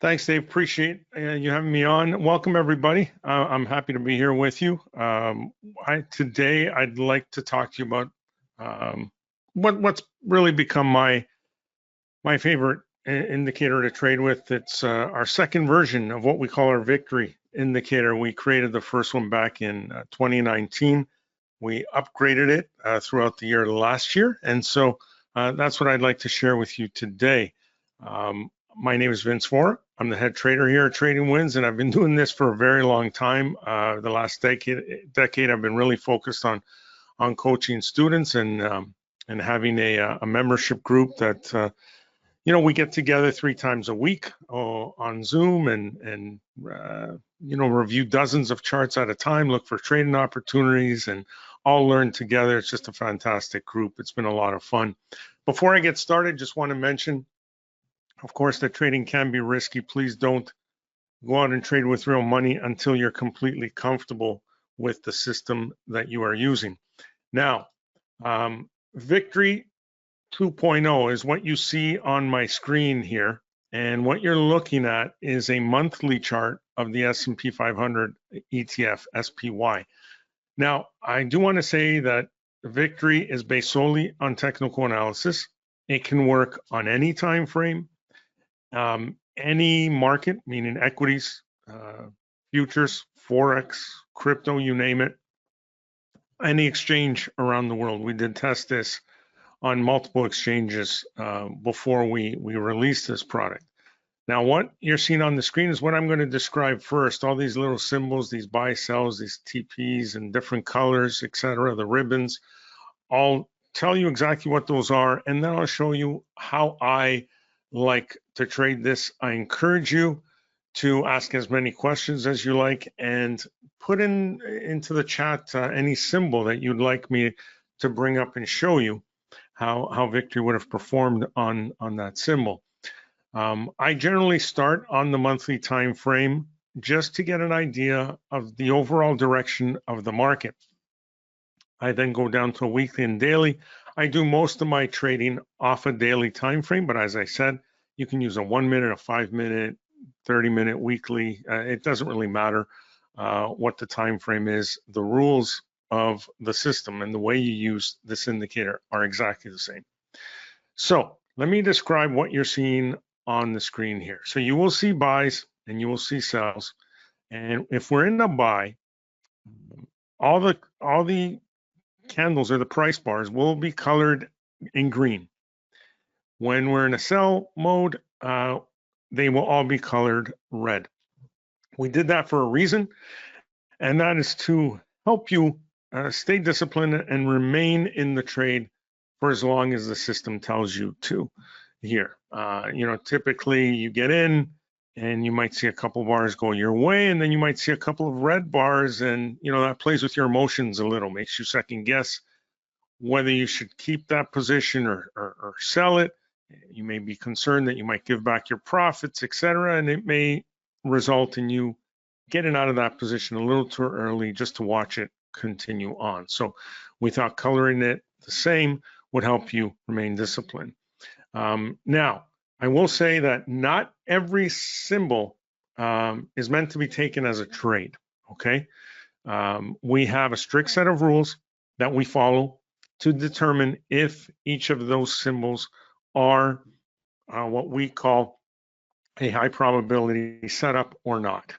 Thanks, Dave. Appreciate you having me on. Welcome, everybody. I'm happy to be here with you. Today, I'd like to talk to you about what's really become my favorite indicator to trade with. It's our second version of what we call our victory indicator. We created the first one back in 2019. We upgraded it throughout the year last year, and so that's what I'd like to share with you today. My name is Vince Vora. I'm the head trader here at TradingWins, and I've been doing this for a very long time. The last decade, I've been really focused on coaching students and having a membership group that we get together 3 times a week on Zoom and review dozens of charts at a time, look for trading opportunities, and all learn together. It's just a fantastic group. It's been a lot of fun. Before I get started, just want to mention, of course, that trading can be risky. Please don't go out and trade with real money until you're completely comfortable with the system that you are using. Now, Victory 2.0 is what you see on my screen here. And what you're looking at is a monthly chart of the S&P 500 ETF, SPY. Now, I do want to say that Victory is based solely on technical analysis. It can work on any time frame. Any market, meaning equities, futures, Forex, crypto, you name it, any exchange around the world. We did test this on multiple exchanges before we released this product. Now, what you're seeing on the screen is what I'm going to describe first. All these little symbols, these buy, sells, these TPs and different colors, etc., the ribbons. I'll tell you exactly what those are, and then I'll show you how I like to trade this. I encourage you to ask as many questions as you like and put into the chat any symbol that you'd like me to bring up and show you how Victory would have performed on that symbol. I generally start on the monthly time frame just to get an idea of the overall direction of the market. I then go down to a weekly and daily. I do most of my trading off a daily time frame, but as I said, you can use a 1 minute, a 5 minute, 30-minute weekly. It doesn't really matter what the time frame is. The rules of the system and the way you use this indicator are exactly the same. So let me describe what you're seeing on the screen here. So you will see buys and you will see sells. And if we're in a buy, all the candles or the price bars will be colored in green. When we're in a sell mode, they will all be colored red. We did that for a reason, and that is to help you stay disciplined and remain in the trade for as long as the system tells you to here. Typically you get in and you might see a couple bars go your way, and then you might see a couple of red bars, and that plays with your emotions a little, makes you second guess whether you should keep that position or sell it. You may be concerned that you might give back your profits, etc., and it may result in you getting out of that position a little too early just to watch it continue on. So we thought coloring it the same would help you remain disciplined. Now, I will say that not every symbol is meant to be taken as a trade, okay? We have a strict set of rules that we follow to determine if each of those symbols are what we call a high probability setup or not.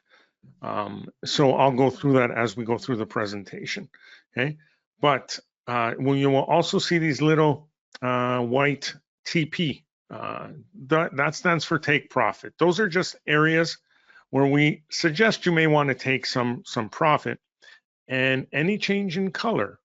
So I'll go through that as we go through the presentation, okay? But you will also see these little white TP. That stands for take profit. Those are just areas where we suggest you may want to take some profit, and any change in color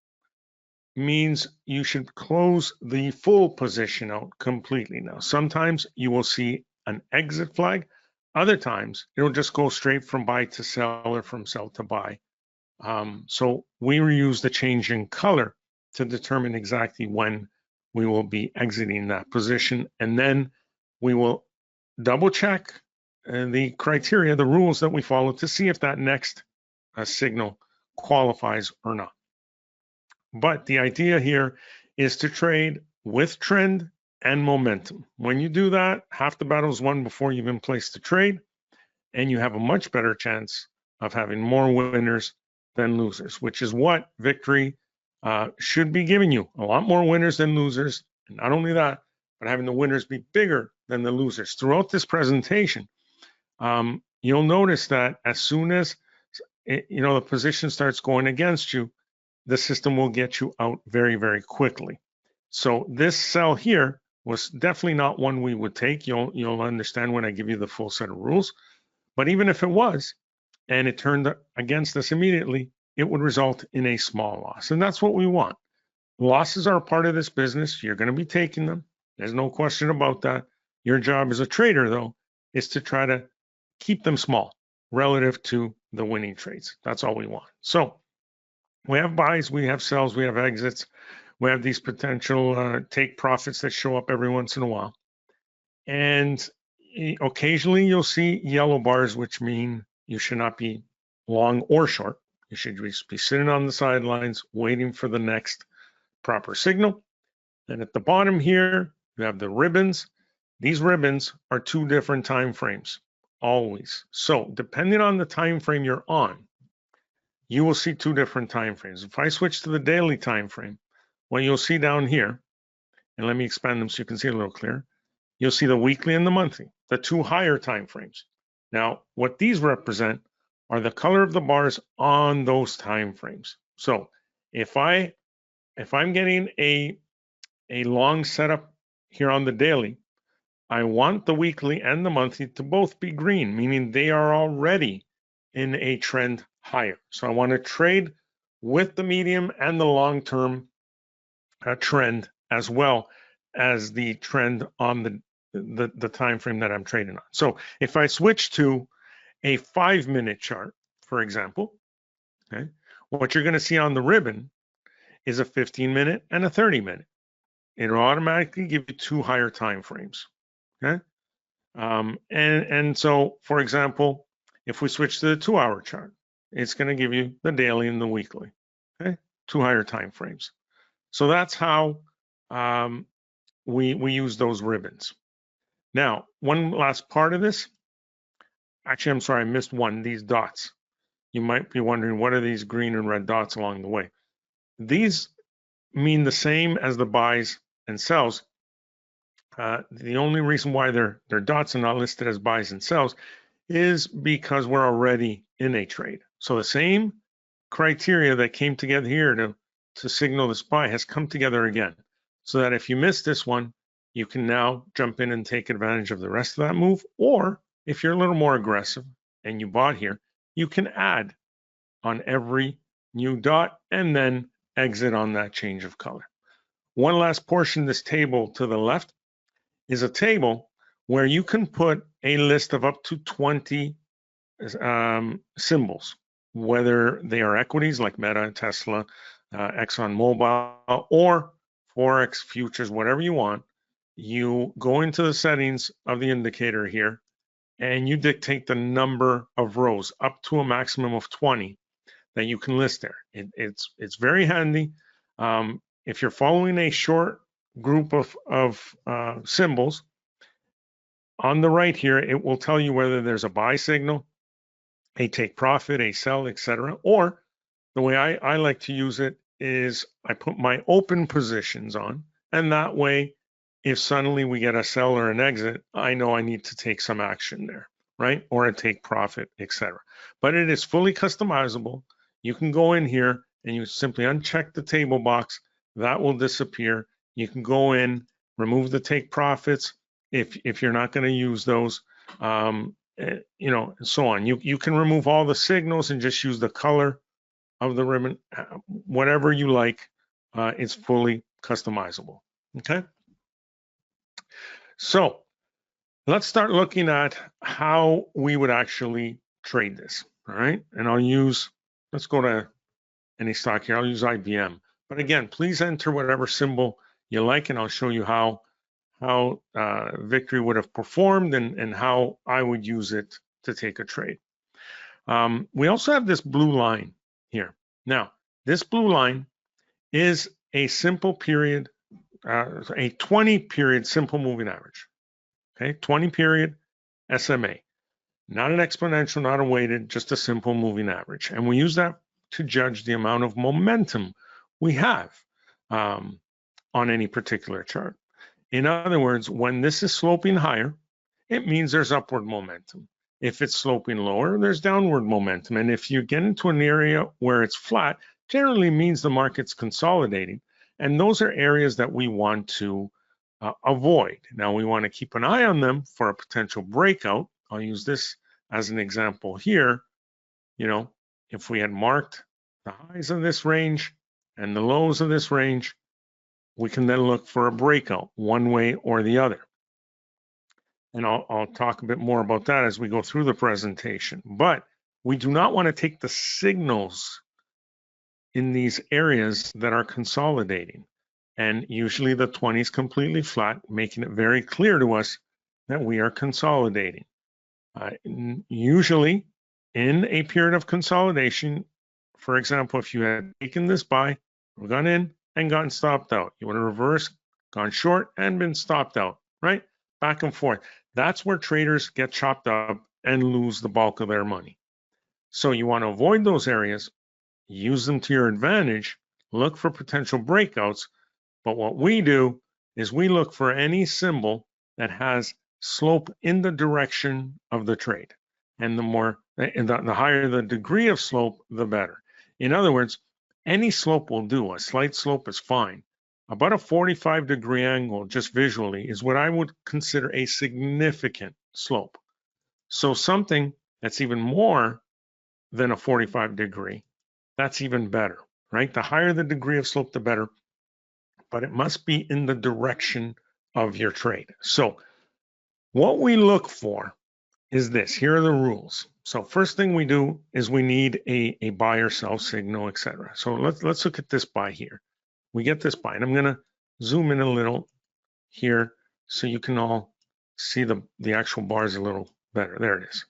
means you should close the full position out completely. Now, sometimes you will see an exit flag. Other times, it'll just go straight from buy to sell or from sell to buy. So we use the change in color to determine exactly when we will be exiting that position. And then we will double check the criteria, the rules that we follow to see if that next signal qualifies or not. But the idea here is to trade with trend and momentum. When you do that, half the battle is won before you even place the trade. and you have a much better chance of having more winners than losers, which is what victory should be giving you. A lot more winners than losers. And not only that, but having the winners be bigger than the losers. Throughout this presentation, you'll notice that as soon as the position starts going against you, the system will get you out very, very quickly. So this sell here was definitely not one we would take. You'll understand when I give you the full set of rules. But even if it was, and it turned against us immediately, it would result in a small loss. And that's what we want. Losses are a part of this business. You're going to be taking them. There's no question about that. Your job as a trader, though, is to try to keep them small relative to the winning trades. That's all we want. So we have buys, we have sells, we have exits. We have these potential take profits that show up every once in a while. And occasionally you'll see yellow bars, which mean you should not be long or short. You should just be sitting on the sidelines waiting for the next proper signal. And at the bottom here, you have the ribbons. These ribbons are two different time frames, always. So depending on the time frame you're on, you will see two different time frames. If I switch to the daily time frame, what you'll see down here, and let me expand them so you can see a little clearer, you'll see the weekly and the monthly, the two higher time frames. Now, what these represent are the color of the bars on those time frames. So if I'm getting a long setup here on the daily, I want the weekly and the monthly to both be green, meaning they are already in a trend higher. So I want to trade with the medium and the long-term trend as well as the trend on the time frame that I'm trading on. So if I switch to a 5-minute chart, for example, okay, what you're going to see on the ribbon is a 15-minute and a 30-minute. It'll automatically give you two higher time frames. Okay, and so, for example, if we switch to the 2-hour chart, it's going to give you the daily and the weekly. Okay, two higher time frames. So that's how we use those ribbons. Now, one last part of this. Actually, I'm sorry, I missed one. These dots. You might be wondering, what are these green and red dots along the way? These mean the same as the buys and sells. The only reason why they're dots and not listed as buys and sells is because we're already in a trade. So the same criteria that came together here to signal this buy has come together again. So that if you miss this one, you can now jump in and take advantage of the rest of that move. Or if you're a little more aggressive and you bought here, you can add on every new dot and then exit on that change of color. One last portion of this table to the left is a table where you can put a list of up to 20 symbols, whether they are equities like Meta, Tesla, ExxonMobil, or Forex futures, whatever you want. You go into the settings of the indicator here and you dictate the number of rows up to a maximum of 20 that you can list there. It's very handy. If you're following a short group of symbols, on the right here, it will tell you whether there's a buy signal, a take profit, a sell, etc. Or the way I like to use it is I put my open positions on, and that way, if suddenly we get a sell or an exit, I know I need to take some action there, right? Or a take profit, etc. But it is fully customizable. You can go in here and you simply uncheck the table box. That will disappear. You can go in, remove the take profits if you're not going to use those, and so on. You can remove all the signals and just use the color of the ribbon, whatever you like. It's fully customizable. Okay. So let's start looking at how we would actually trade this. All right, and let's go to any stock here. I'll use IBM. But again, please enter whatever symbol you like, and I'll show you how Victory would have performed and how I would use it to take a trade. We also have this blue line here. Now, this blue line is a simple period, a 20 period simple moving average. Okay, 20 period SMA. not an exponential, not a weighted, just a simple moving average. And we use that to judge the amount of momentum we have on any particular chart. In other words, when this is sloping higher, it means there's upward momentum. If it's sloping lower, there's downward momentum. And if you get into an area where it's flat, generally means the market's consolidating. And those are areas that we want to avoid. Now, we want to keep an eye on them for a potential breakout. I'll use this as an example here. You know, if we had marked the highs of this range and the lows of this range, we can then look for a breakout one way or the other. And I'll talk a bit more about that as we go through the presentation. But we do not want to take the signals in these areas that are consolidating. And usually the 20 is completely flat, making it very clear to us that we are consolidating. Usually in a period of consolidation, for example, if you had taken this buy, gone in and gotten stopped out, you would have reversed, gone short and been stopped out, right? Back and forth. That's where traders get chopped up and lose the bulk of their money. So you want to avoid those areas, use them to your advantage, look for potential breakouts. But what we do is we look for any symbol that has slope in the direction of the trade. And the higher the degree of slope, the better. In other words, any slope will do. A slight slope is fine. About a 45-degree angle, just visually, is what I would consider a significant slope. So something that's even more than a 45-degree, that's even better, right? The higher the degree of slope, the better. But it must be in the direction of your trade. So what we look for is this. Here are the rules. So first thing we do is we need a buy or sell signal, etc. So let's look at this buy here. We get this buy, and I'm going to zoom in a little here so you can all see the actual bars a little better. There it is.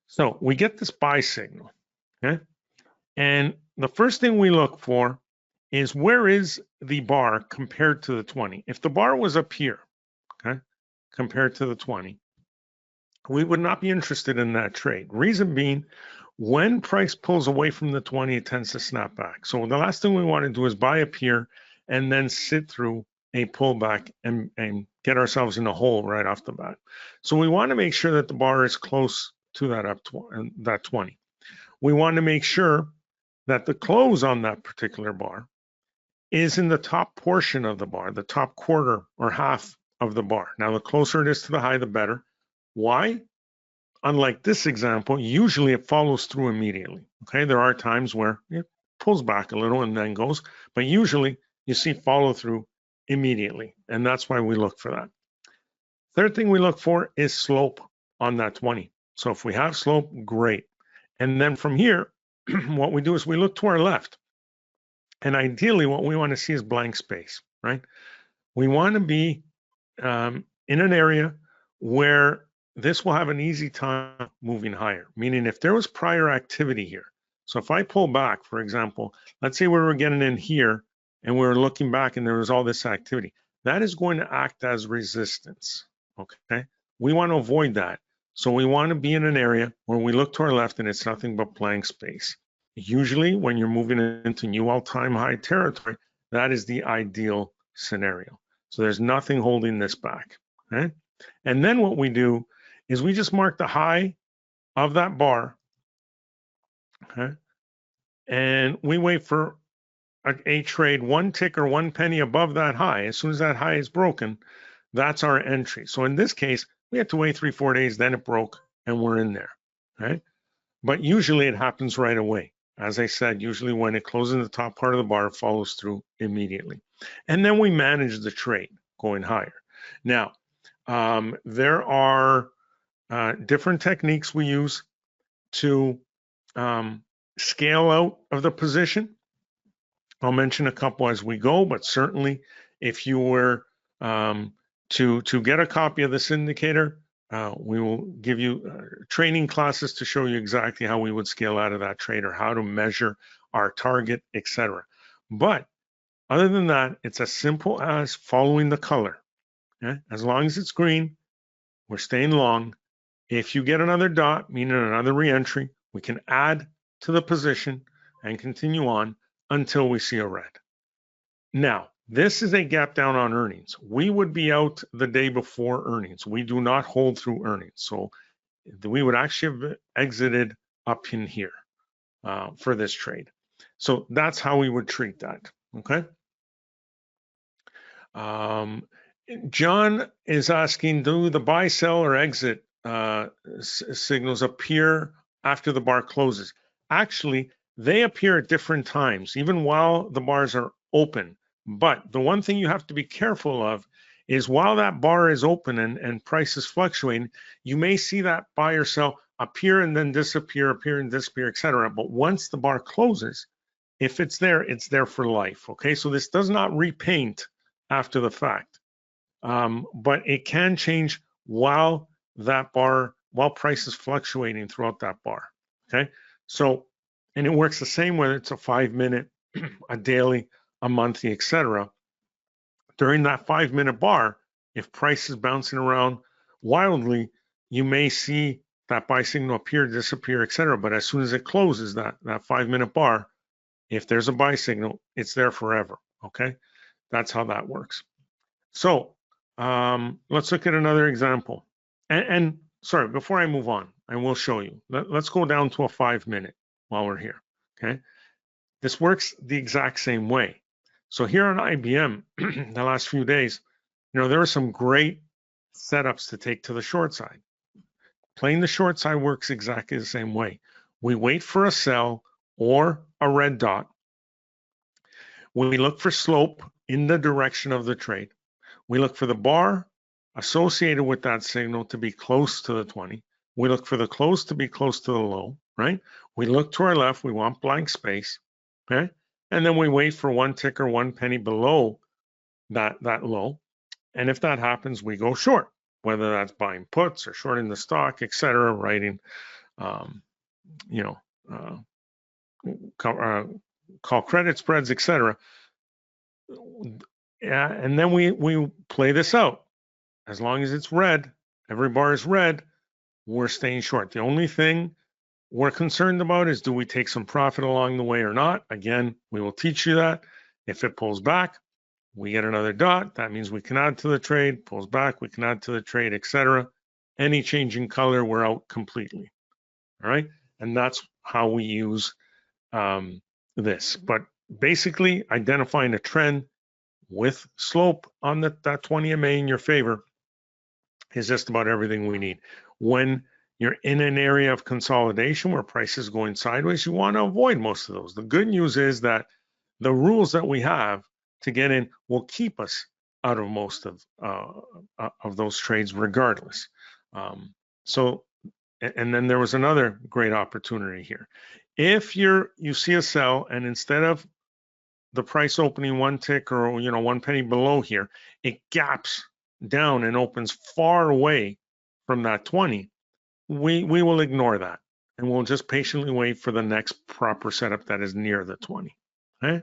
So we get this buy signal, okay? And the first thing we look for is where is the bar compared to the 20? If the bar was up here, okay, compared to the 20, we would not be interested in that trade. Reason being, when price pulls away from the 20, it tends to snap back. So the last thing we want to do is buy up here and then sit through a pullback and get ourselves in a hole right off the bat. So we want to make sure that the bar is close to that 20. We want to make sure that the close on that particular bar is in the top portion of the bar, the top quarter or half of the bar. Now, the closer it is to the high, the better. Why? Unlike this example, usually it follows through immediately. Okay, there are times where it pulls back a little and then goes, but usually you see follow through immediately, and that's why we look for that. Third thing we look for is slope on that 20. So if we have slope, great. And then from here, what we do is we look to our left. And ideally, what we want to see is blank space, right? We want to be in an area where this will have an easy time moving higher, meaning if there was prior activity here. So if I pull back, for example, let's say we were getting in here and we were looking back and there was all this activity, that is going to act as resistance, okay? We want to avoid that. So we want to be in an area where we look to our left and it's nothing but blank space. Usually when you're moving into new all-time high territory, that is the ideal scenario. So there's nothing holding this back, okay? And then what we do is we just mark the high of that bar, okay? And we wait for a trade one tick or 1 penny above that high. As soon as that high is broken, that's our entry. So in this case, we had to wait 3-4 days, then it broke and we're in there, right? But usually it happens right away. As I said, usually when it closes in the top part of the bar, it follows through immediately. And then we manage the trade going higher. Now, there are different techniques we use to scale out of the position. I'll mention a couple as we go, but certainly if you were to get a copy of this indicator, we will give you training classes to show you exactly how we would scale out of that trade or how to measure our target, etc. But other than that, it's as simple as following the color. Okay? As long as it's green, we're staying long. If you get another dot, meaning another reentry, we can add to the position and continue on until we see a red. Now, this is a gap down on earnings. We would be out the day before earnings. We do not hold through earnings. So we would actually have exited up in here for this trade. So that's how we would treat that, okay? John is asking, do the buy, sell, or exit signals appear after the bar closes? Actually, they appear at different times, even while the bars are open. But the one thing you have to be careful of is while that bar is open and price is fluctuating, you may see that buy or sell appear and then disappear, appear and disappear, etc. But once the bar closes, if it's there for life. Okay, so this does not repaint after the fact, but it can change while price is fluctuating throughout that bar. Okay, so and it works the same whether it's a 5-minute, a daily, a monthly, etc. During that 5-minute bar, if price is bouncing around wildly, you may see that buy signal appear, disappear, etc. But as soon as it closes that 5-minute bar, if there's a buy signal, it's there forever. Okay, that's how that works. So let's look at another example. And sorry, before I move on, I will show you. Let's go down to a 5-minute while we're here. Okay, this works the exact same way. So here on IBM, the last few days, there were some great setups to take to the short side. Playing the short side works exactly the same way. We wait for a sell or a red dot. We look for slope in the direction of the trade. We look for the bar associated with that signal to be close to the 20. We look for the close to be close to the low, right? We look to our left, we want blank space, okay? And then we wait for 1 tick or 1 penny below that low. And if that happens, we go short, whether that's buying puts or shorting the stock, etc., writing, call credit spreads, etc. And then we play this out. As long as it's red, every bar is red, we're staying short. The only thing we're concerned about is, do we take some profit along the way or not? Again, we will teach you that. If it pulls back, we get another dot. That means we can add to the trade. Pulls back, we can add to the trade, etc. Any change in color, we're out completely. All right, and that's how we use this. But basically, identifying a trend with slope on that 20 MA in your favor is just about everything we need. When you're in an area of consolidation where price is going sideways, you want to avoid most of those. The good news is that the rules that we have to get in will keep us out of most of those trades regardless. And then there was another great opportunity here. If you see a sell and instead of the price opening 1 tick or 1 penny below here, it gaps down and opens far away from that 20, we will ignore that and we'll just patiently wait for the next proper setup that is near the 20. Okay?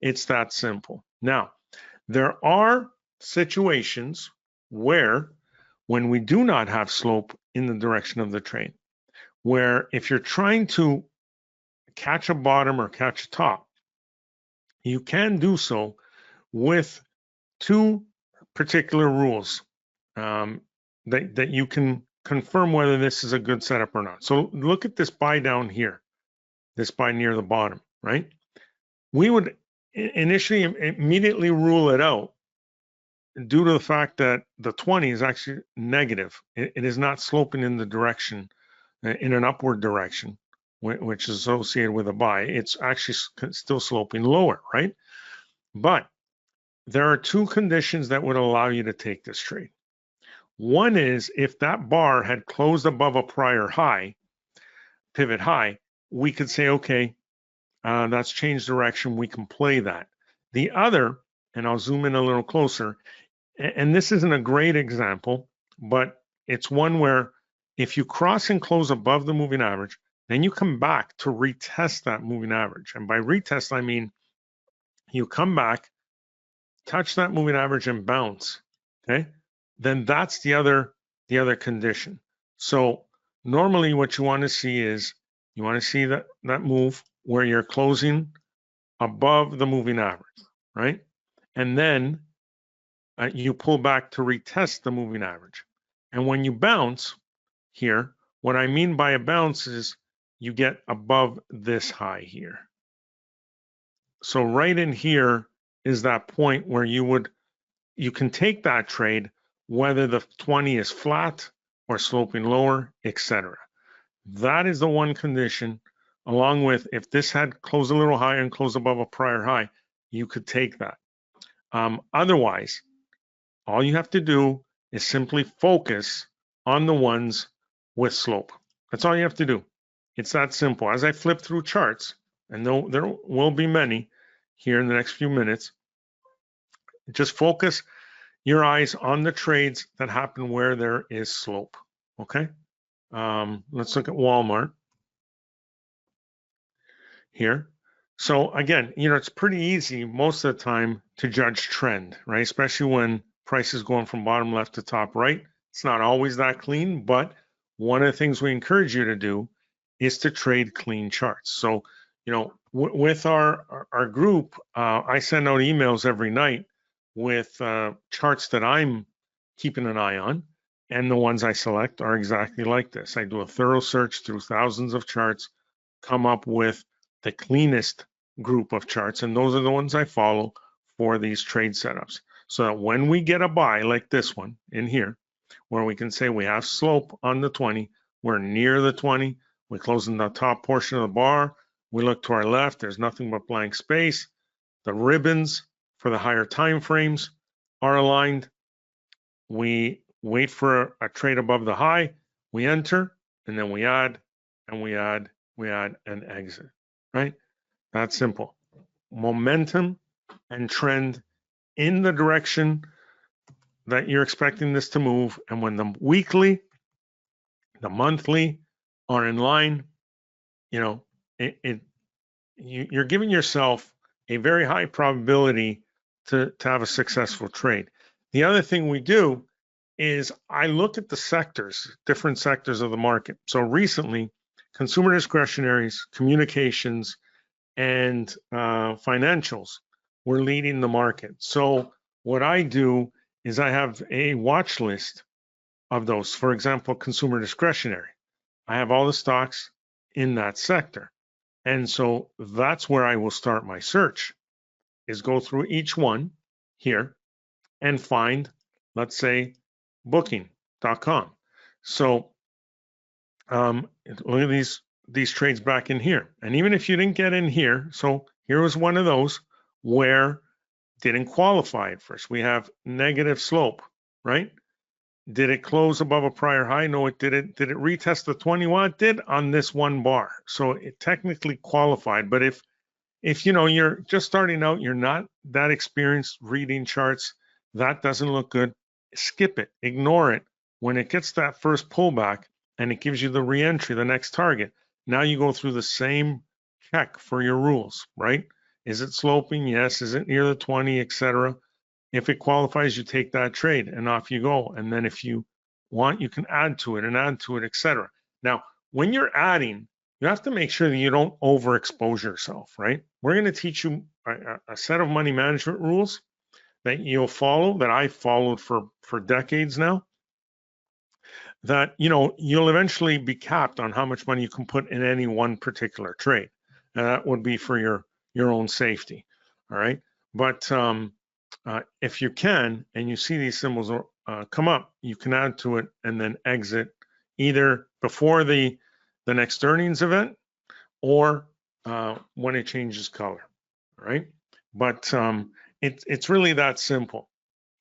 It's that simple. Now, there are situations where when we do not have slope in the direction of the trade, where if you're trying to catch a bottom or catch a top, you can do so with 2 particular rules that you can confirm whether this is a good setup or not. So look at this buy down here, this buy near the bottom, right? We would initially immediately rule it out due to the fact that the 20 is actually negative. It is not sloping in the direction, in an upward direction, which is associated with a buy. It's actually still sloping lower, right? But there are 2 conditions that would allow you to take this trade. One is if that bar had closed above a prior high, pivot high, we could say, okay, that's changed direction. We can play that. The other, and I'll zoom in a little closer, and this isn't a great example, but it's one where if you cross and close above the moving average, then you come back to retest that moving average. And by retest, I mean you come back, touch that moving average and bounce, okay? Then that's the other condition. So normally what you want to see is you want to see that move where you're closing above the moving average, right? And then you pull back to retest the moving average. And when you bounce here, what I mean by a bounce is you get above this high here. So right in here is that point where you can take that trade whether the 20 is flat or sloping lower, etc. That is the one condition, along with if this had closed a little higher and closed above a prior high, you could take that. Otherwise, all you have to do is simply focus on the ones with slope. That's all you have to do. It's that simple. As I flip through charts, and there will be many here in the next few minutes, just focus your eyes on the trades that happen where there is slope. Okay? Let's look at Walmart here. So again, it's pretty easy most of the time to judge trend, right? Especially when price is going from bottom left to top right. It's not always that clean, but one of the things we encourage you to do is to trade clean charts. So, with our group, I send out emails every night with charts that I'm keeping an eye on, and the ones I select are exactly like this. I do a thorough search through thousands of charts, come up with the cleanest group of charts, and those are the ones I follow for these trade setups. So that when we get a buy like this one in here, where we can say we have slope on the 20, we're near the 20, we close in the top portion of the bar, we look to our left, there's nothing but blank space. The ribbons for the higher time frames are aligned. We wait for a trade above the high, we enter, and then we add, and we add, and exit, right? That's simple. Momentum and trend in the direction that you're expecting this to move. And when the weekly, the monthly are in line, you're giving yourself a very high probability to have a successful trade. The other thing we do is I look at the sectors, different sectors of the market. So recently, consumer discretionaries, communications, and financials were leading the market. So what I do is I have a watch list of those. For example, consumer discretionary. I have all the stocks in that sector. And so that's where I will start my search, is go through each one here and find, let's say, booking.com. So look at these trades back in here. And even if you didn't get in here, so here was one of those where didn't qualify at first. We have negative slope, right? Did it close above a prior high? No, it didn't. Did it retest the 20? Well, it did on this one bar. So it technically qualified. But if you're just starting out, you're not that experienced reading charts, that doesn't look good, skip it, ignore it. When it gets that first pullback and it gives you the reentry, the next target, now you go through the same check for your rules, right? Is it sloping? Yes. Is it near the 20, etc.? If it qualifies, you take that trade and off you go. And then if you want, you can add to it, etc. Now, when you're adding, you have to make sure that you don't overexpose yourself, right? We're going to teach you a set of money management rules that you'll follow, that I followed for decades now, that you'll eventually be capped on how much money you can put in any one particular trade. And that would be for your own safety. All right. But if you can, and you see these symbols come up, you can add to it and then exit either before the next earnings event or when it changes color, right? But it's really that simple.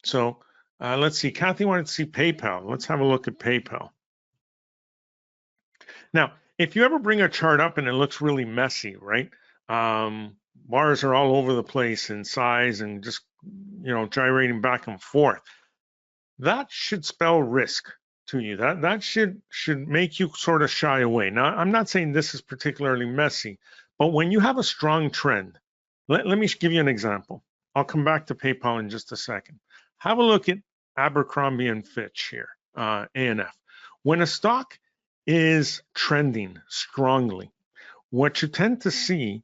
So let's see. Kathy wanted to see PayPal. Let's have a look at PayPal. Now, if you ever bring a chart up and it looks really messy, right? Bars are all over the place in size and just gyrating back and forth. That should spell risk to you. That should make you sort of shy away. Now, I'm not saying this is particularly messy, but when you have a strong trend, let me give you an example. I'll come back to PayPal in just a second. Have a look at Abercrombie and Fitch here, ANF. When a stock is trending strongly, what you tend to see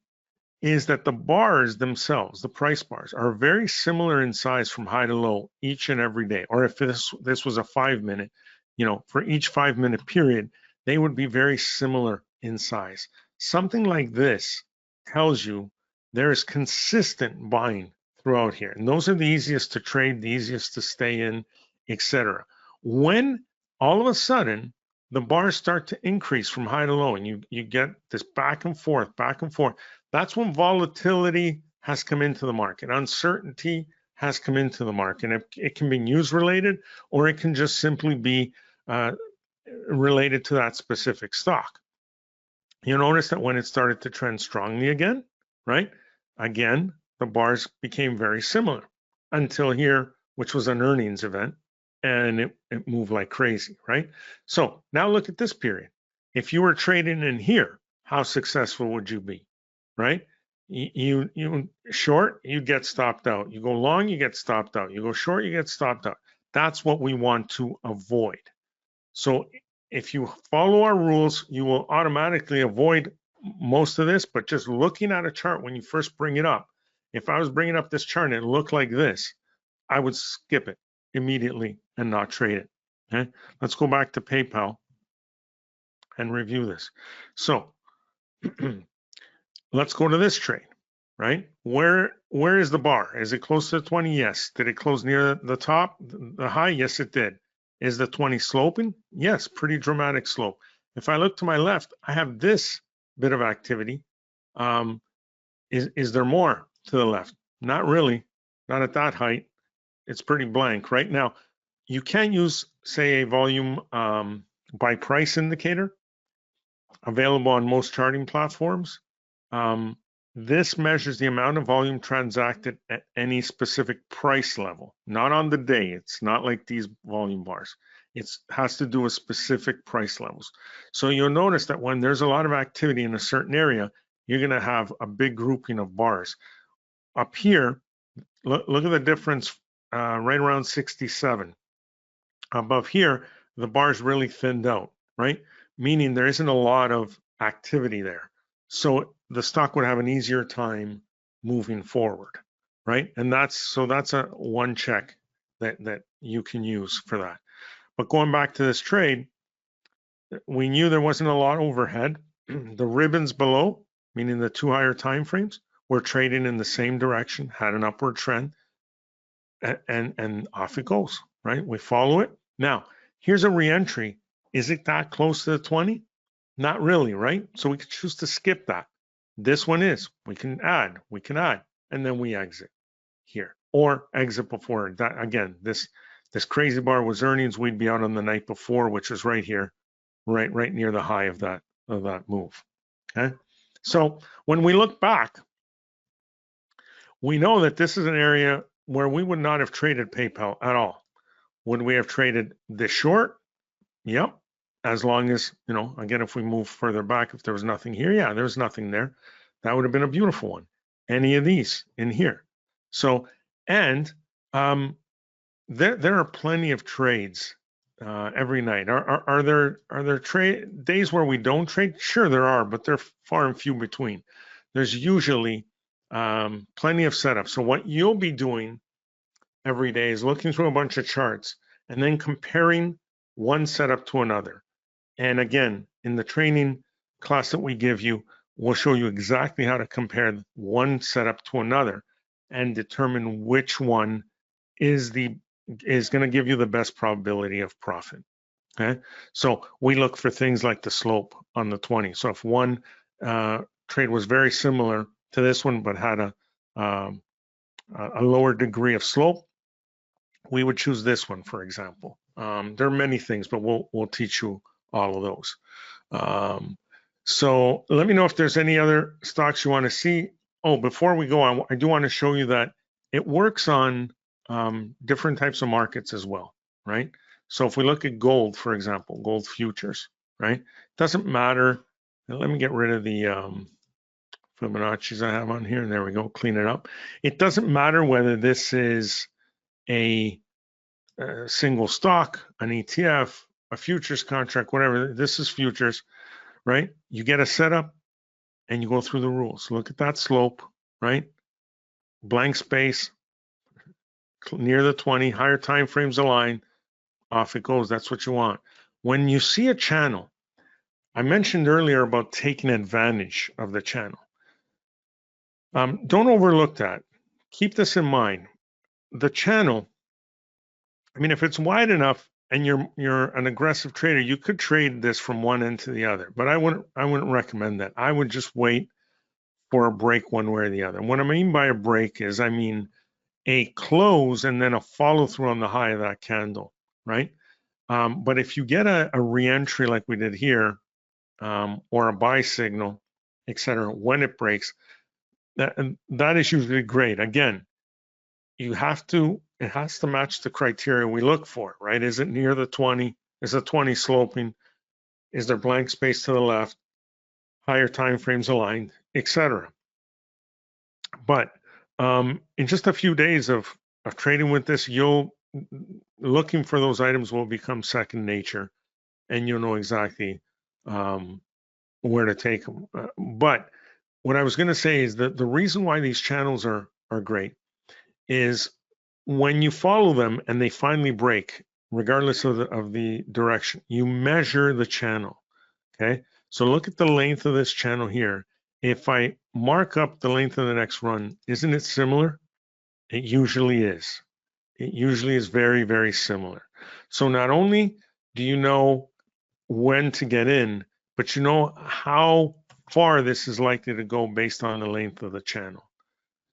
is that the bars themselves, the price bars, are very similar in size from high to low each and every day. Or if this was a 5-minute, for each 5-minute period, they would be very similar in size. Something like this tells you there is consistent buying throughout here. And those are the easiest to trade, the easiest to stay in, etc. When all of a sudden the bars start to increase from high to low and you get this back and forth, that's when volatility has come into the market. Uncertainty has come into the market. It can be news related, or it can just simply be related to that specific stock. You notice that when it started to trend strongly again, right? Again, the bars became very similar until here, which was an earnings event, and it moved like crazy, right? So now look at this period. If you were trading in here, how successful would you be, right? You short, you get stopped out. You go long, you get stopped out. You go short, you get stopped out. That's what we want to avoid. So if you follow our rules, you will automatically avoid most of this, but just looking at a chart when you first bring it up, if I was bringing up this chart and it looked like this, I would skip it immediately and not trade it. Okay, let's go back to PayPal and review this. So let's go to this trade, right? Where is the bar? Is it close to 20? Yes. Did it close near the top, the high? Yes, it did. Is the 20 sloping? Yes, pretty dramatic slope. If I look to my left, I have this bit of activity. Is there more to the left? Not really, not at that height. It's pretty blank. Right now, you can use, say, a volume by price indicator available on most charting platforms. This measures the amount of volume transacted at any specific price level, not on the day. It's not like these volume bars. It has to do with specific price levels. So you'll notice that when there's a lot of activity in a certain area, you're going to have a big grouping of bars. Up here, look at the difference right around 67. Above here, the bars really thinned out, right? Meaning there isn't a lot of activity there. So the stock would have an easier time moving forward, right? And that's a one check that you can use for that. But going back to this trade, we knew there wasn't a lot overhead. The ribbons below, meaning the two higher time frames, were trading in the same direction, had an upward trend, and off it goes, right? We follow it. Now, here's a reentry. Is it that close to the 20? Not really, right? So we can choose to skip that. This one is. We can add, and then we exit here, or exit before that. Again, this crazy bar was earnings. We'd be out on the night before, which is right here, right near the high of that move. Okay. So when we look back, we know that this is an area where we would not have traded PayPal at all. Would we have traded this short? Yep. As long as, again, if we move further back, if there was nothing here, yeah, there's nothing there. That would have been a beautiful one. Any of these in here. So, and there are plenty of trades every night. Are there trade days where we don't trade? Sure, there are, but they're far and few between. There's usually plenty of setups. So what you'll be doing every day is looking through a bunch of charts and then comparing one setup to another. And again, in the training class that we give you, we'll show you exactly how to compare one setup to another and determine which one is going to give you the best probability of profit. Okay, so we look for things like the slope on the 20. So if one trade was very similar to this one but had a lower degree of slope, we would choose this one, for example. There are many things, but we'll teach you all of those. So let me know if there's any other stocks you want to see. Oh, before we go, I do want to show you that it works on different types of markets as well, right? So if we look at gold, for example, gold futures, right? Doesn't matter. Let me get rid of the Fibonacci's I have on here. There we go, clean it up. It doesn't matter whether this is a single stock, an ETF, a futures contract, whatever, this is futures, right? You get a setup and you go through the rules. Look at that slope, right? Blank space, near the 20, higher time frames align, off it goes. That's what you want. When you see a channel, I mentioned earlier about taking advantage of the channel. Don't overlook that. Keep this in mind. The channel, I mean, if it's wide enough and you're an aggressive trader, you could trade this from one end to the other. But I wouldn't recommend that. I would just wait for a break one way or the other. What I mean by a break is, I mean a close and then a follow through on the high of that candle, right? But if you get a re-entry like we did here, or a buy signal, etc., when it breaks, that is usually great. Again, it has to match the criteria we look for, right? Is it near the 20? Is the 20 sloping? Is there blank space to the left? Higher time frames aligned, etc. But in just a few days of trading with this, looking for those items will become second nature, and you'll know exactly where to take them. But what I was going to say is that the reason why these channels are great is when you follow them and they finally break, regardless of the direction, you measure the channel. Okay, so look at the length of this channel here. If I mark up the length of the next run, isn't it similar? It usually is. It usually is very, very similar. So not only do you know when to get in, but you know how far this is likely to go based on the length of the channel.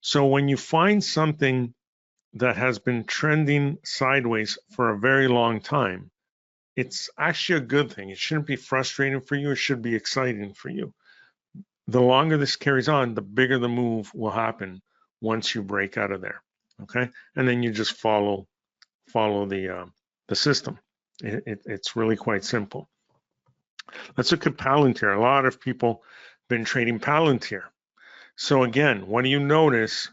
So when you find something that has been trending sideways for a very long time, it's actually a good thing. It shouldn't be frustrating for you. It should be exciting for you. The longer this carries on, the bigger the move will happen once you break out of there. Okay, and then you just follow the system. It's really quite simple. Let's look at Palantir. A lot of people have been trading Palantir. So again, what do you notice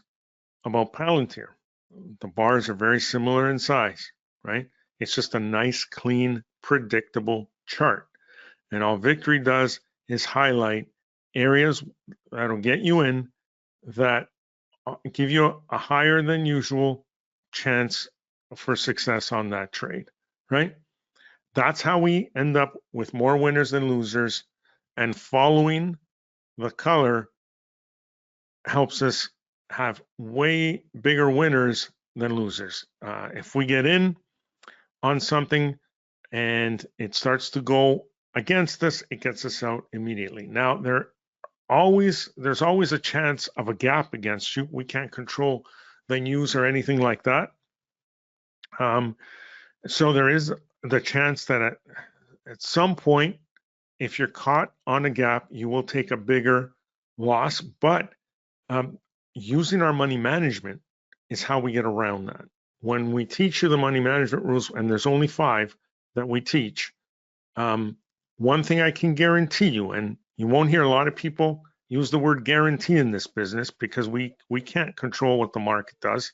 about Palantir? The bars are very similar in size, right? It's just a nice, clean, predictable chart. And all Victory does is highlight areas that'll get you in that give you a higher than usual chance for success on that trade, right? That's how we end up with more winners than losers, and following the color helps us have way bigger winners than losers. If we get in on something and it starts to go against us, it gets us out immediately. Now, there's always a chance of a gap against you. We can't control the news or anything like that. So there is the chance that at some point, if you're caught on a gap, you will take a bigger loss. But using our money management is how we get around that. When we teach you the money management rules, and there's only 5 that we teach, one thing I can guarantee you, and you won't hear a lot of people use the word guarantee in this business because we can't control what the market does,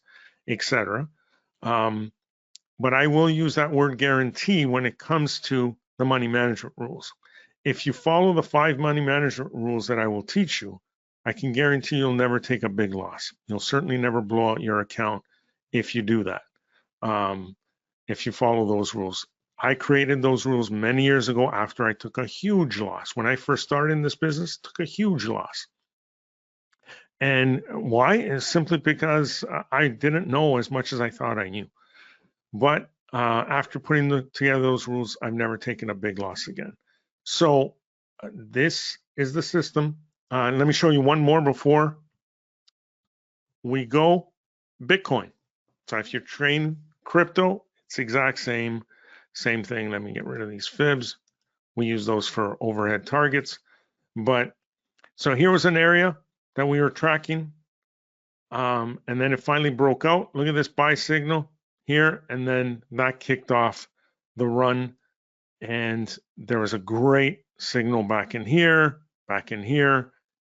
etc. But I will use that word guarantee when it comes to the money management rules. If you follow the 5 money management rules that I will teach you, I can guarantee you'll never take a big loss. You'll certainly never blow out your account if you do that, if you follow those rules. I created those rules many years ago after I took a huge loss. When I first started in this business, took a huge loss. And why? Is simply because I didn't know as much as I thought I knew. But after putting together those rules, I've never taken a big loss again. So this is the system. Let me show you one more before we go. Bitcoin. So if you're trading crypto, it's the exact same thing. Let me get rid of these fibs. We use those for overhead targets. But so here was an area that we were tracking. And then it finally broke out. Look at this buy signal here. And then that kicked off the run. And there was a great signal back in here,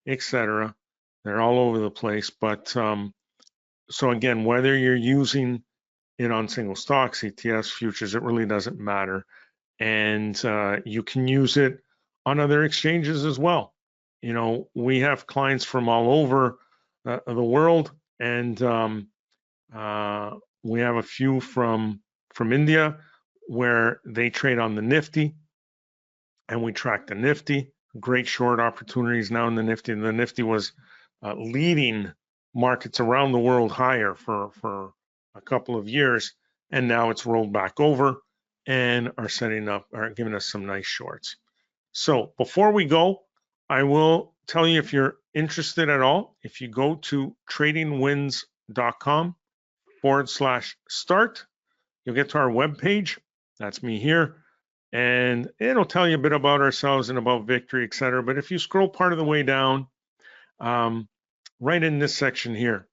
etc. They're all over the place. But so again, whether you're using it on single stocks, ETFs, futures, it really doesn't matter. and you can use it on other exchanges as well. You know, we have clients from all over the world, and we have a few from India where they trade on the Nifty, and we track the Nifty. Great short opportunities now in the Nifty. And the Nifty was leading markets around the world higher for a couple of years, and now it's rolled back over and are giving us some nice shorts. So before we go, I will tell you, if you're interested at all, if you go to tradingwins.com/start, you'll get to our webpage. That's me here. And it'll tell you a bit about ourselves and about Victory, etc. But if you scroll part of the way down, right in this section here,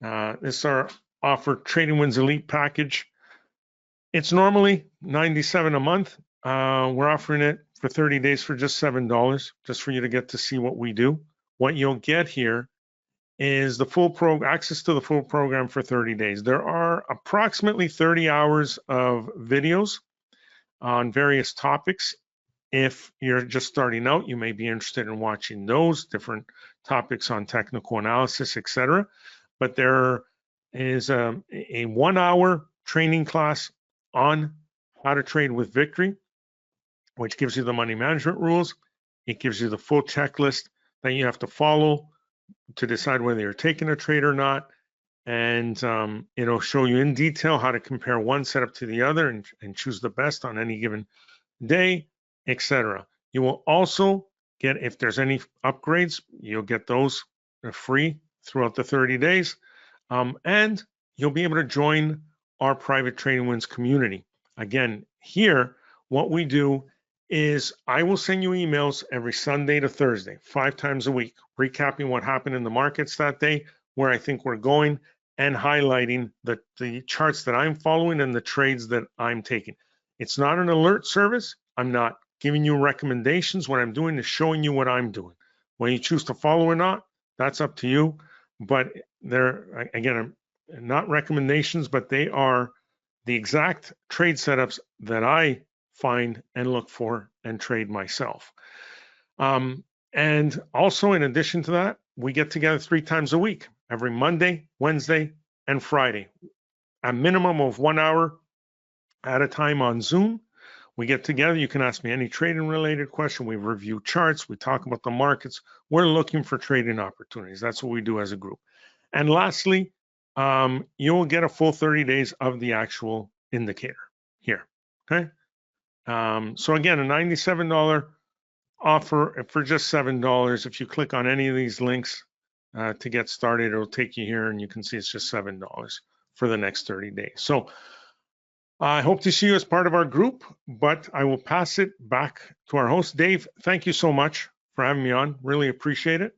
this is our offer TradingWins Elite package. It's normally $97 a month. We're offering it for 30 days for just $7, just for you to get to see what we do. What you'll get here is the full access to the full program for 30 days. There are approximately 30 hours of videos on various topics. If you're just starting out, you may be interested in watching those different topics on technical analysis, etc. But there is a 1 hour training class on how to trade with Victory, which gives you the money management rules. It gives you the full checklist that you have to follow to decide whether you're taking a trade or not. And it'll show you in detail how to compare one setup to the other and choose the best on any given day, etc. You will also get, if there's any upgrades, you'll get those free throughout the 30 days. And you'll be able to join our private TradingWins community. Again, here, what we do is I will send you emails every Sunday to Thursday, 5 times a week, recapping what happened in the markets that day, where I think we're going, and highlighting the charts that I'm following and the trades that I'm taking. It's not an alert service. I'm not giving you recommendations. What I'm doing is showing you what I'm doing. When you choose to follow or not, that's up to you. But they're, again, not recommendations, but they are the exact trade setups that I find and look for and trade myself. And also, in addition to that, we get together 3 times a week, every Monday, Wednesday, and Friday, a minimum of 1 hour at a time on Zoom. We get together. You can ask me any trading related question. We review charts. We talk about the markets. We're looking for trading opportunities. That's what we do as a group. And lastly, you'll get a full 30 days of the actual indicator here. Okay. So again, a $97 offer for just $7. If you click on any of these links to get started, it'll take you here, and you can see it's just $7 for the next 30 days. So I hope to see you as part of our group, but I will pass it back to our host, Dave. Thank you so much for having me on. Really appreciate it.